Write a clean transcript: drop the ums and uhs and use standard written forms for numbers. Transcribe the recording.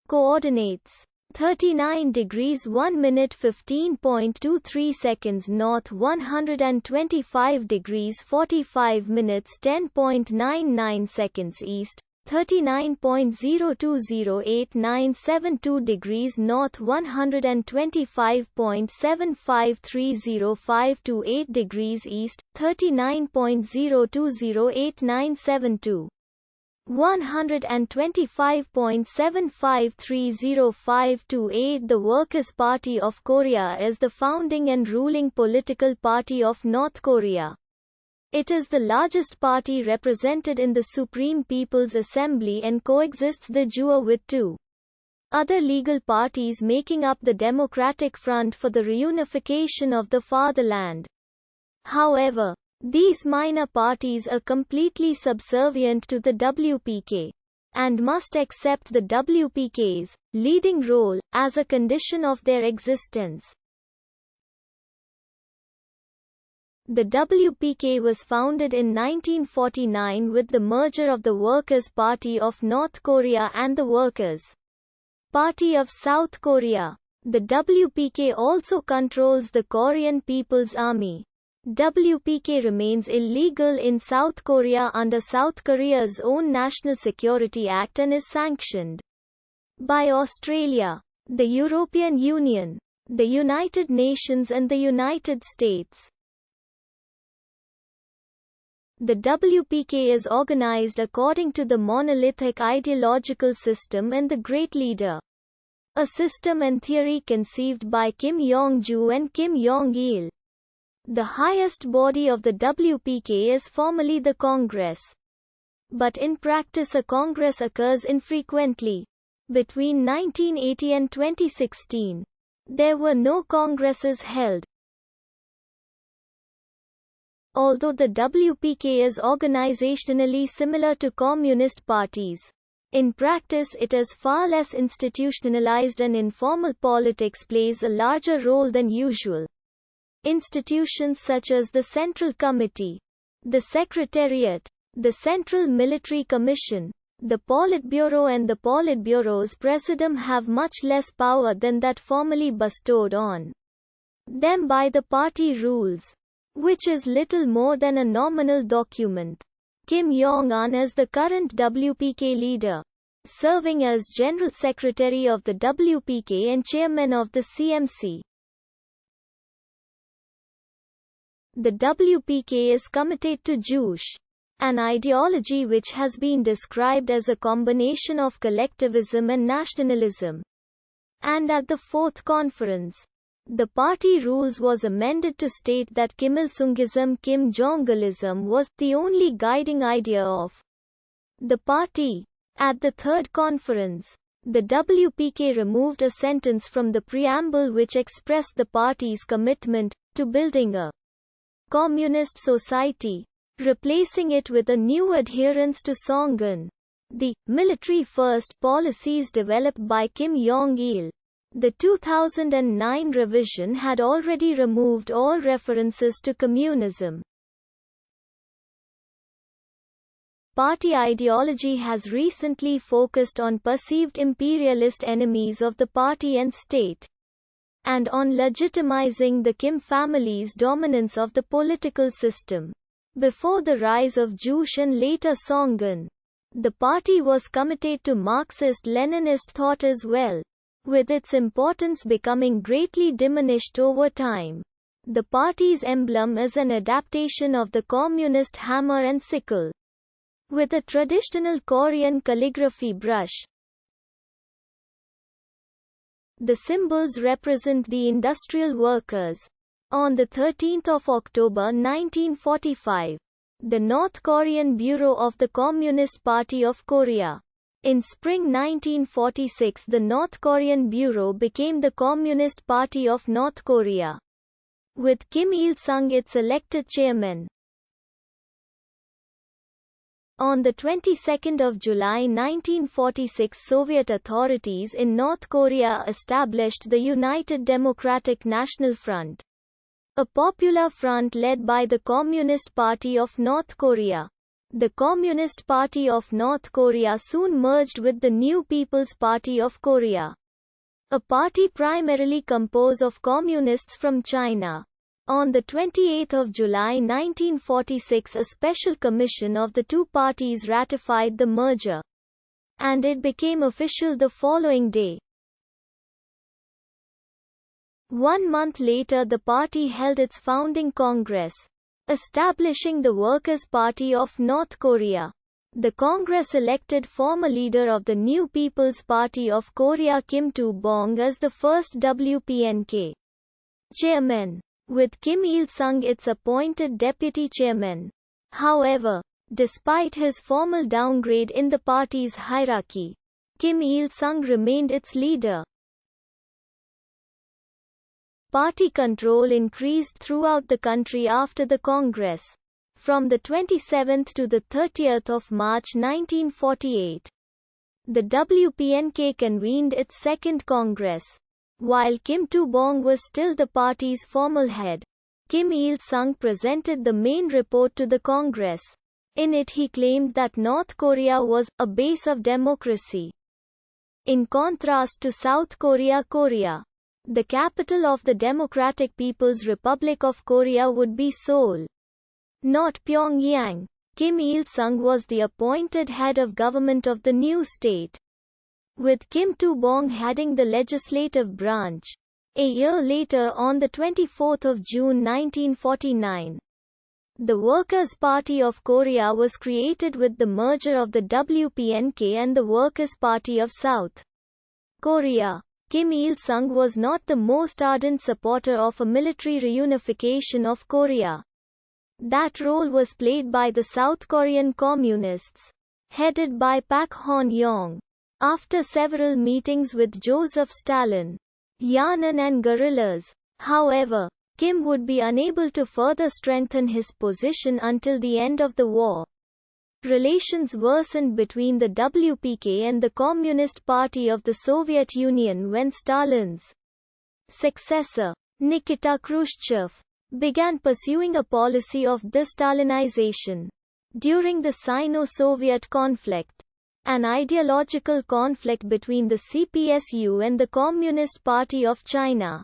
Coordinates: 39 degrees 1 minute 15.23 seconds north, 125 degrees 45 minutes 10.99 seconds east, 39.020897 degrees north, 125.7530528 degrees east, 39.020897 125.7530528. The Workers' Party of Korea is the founding and ruling political party of North Korea. It is the largest party represented in the Supreme People's Assembly and coexists de jure with two other legal parties making up the Democratic Front for the Reunification of the Fatherland. However, these minor parties are completely subservient to the WPK, and must accept the WPK's leading role as a condition of their existence. The WPK was founded in 1949 with the merger of the Workers' Party of North Korea and the Workers' Party of South Korea. The WPK also controls the Korean People's Army. WPK remains illegal in South Korea under South Korea's own National Security Act and is sanctioned by Australia, the European Union, the United Nations and the United States. The WPK is organized according to the monolithic ideological system and the Great Leader, a system and theory conceived by Kim Jong-ju and Kim Jong-il. The highest body of the WPK is formally the Congress. But in practice a Congress occurs infrequently. Between 1980 and 2016, there were no Congresses held. Although the WPK is organizationally similar to communist parties, in practice it is far less institutionalized and informal politics plays a larger role than usual. Institutions such as the Central Committee, the Secretariat, the Central Military Commission, the Politburo and the Politburo's Presidium have much less power than that formally bestowed on them by the party rules, which is little more than a nominal document. Kim Jong-un is the current WPK leader, serving as General Secretary of the WPK and Chairman of the CMC. The WPK is committed to Juche, an ideology which has been described as a combination of collectivism and nationalism. And at the fourth conference, the party rules was amended to state that Kim Il-sungism, Kim Jong-ilism was the only guiding idea of the party. At the third conference, the WPK removed a sentence from the preamble which expressed the party's commitment to building a communist society, replacing it with a new adherence to Songun, the military-first policies developed by Kim Jong-il. The 2009 revision had already removed all references to communism. Party ideology has recently focused on perceived imperialist enemies of the party and state, and on legitimizing the Kim family's dominance of the political system. Before the rise of Juche and later Songun, the party was committed to Marxist-Leninist thought as well, with its importance becoming greatly diminished over time. The party's emblem is an adaptation of the communist hammer and sickle, with a traditional Korean calligraphy brush. The symbols represent the industrial workers. On 13 October 1945, the North Korean Bureau of the Communist Party of Korea. In spring 1946, the North Korean Bureau became the Communist Party of North Korea, with Kim Il-sung its elected chairman. On the 22nd of July 1946, Soviet authorities in North Korea established the United Democratic National Front, a popular front led by the Communist Party of North Korea. The Communist Party of North Korea soon merged with the New People's Party of Korea, a party primarily composed of communists from China. On 28 July 1946, a special commission of the two parties ratified the merger, and it became official the following day. 1 month later, the party held its founding congress, establishing the Workers' Party of North Korea. The Congress elected former leader of the New People's Party of Korea Kim Il-bong as the first WPNK chairman, with Kim Il-sung its appointed deputy chairman. However, despite his formal downgrade in the party's hierarchy, Kim Il-sung remained its leader. Party control increased throughout the country after the Congress. From the 27th to the 30th of March 1948, the WPNK convened its second Congress. While Kim Il-bong was still the party's formal head, Kim Il-sung presented the main report to the Congress. In it he claimed that North Korea was a base of democracy. In contrast to South Korea, the capital of the Democratic People's Republic of Korea would be Seoul, not Pyongyang. Kim Il-sung was the appointed head of government of the new state, with Kim Il-bong heading the legislative branch. A year later, on 24 June 1949, the Workers' Party of Korea was created with the merger of the WPNK and the Workers' Party of South Korea. Kim Il-sung was not the most ardent supporter of a military reunification of Korea. That role was played by the South Korean Communists, headed by Pak Hon-yong. After several meetings with Joseph Stalin, Yangon and guerrillas, however, Kim would be unable to further strengthen his position until the end of the war. Relations worsened between the WPK and the Communist Party of the Soviet Union when Stalin's successor, Nikita Khrushchev, began pursuing a policy of de-Stalinization. During the Sino-Soviet conflict, an ideological conflict between the CPSU and the Communist Party of China,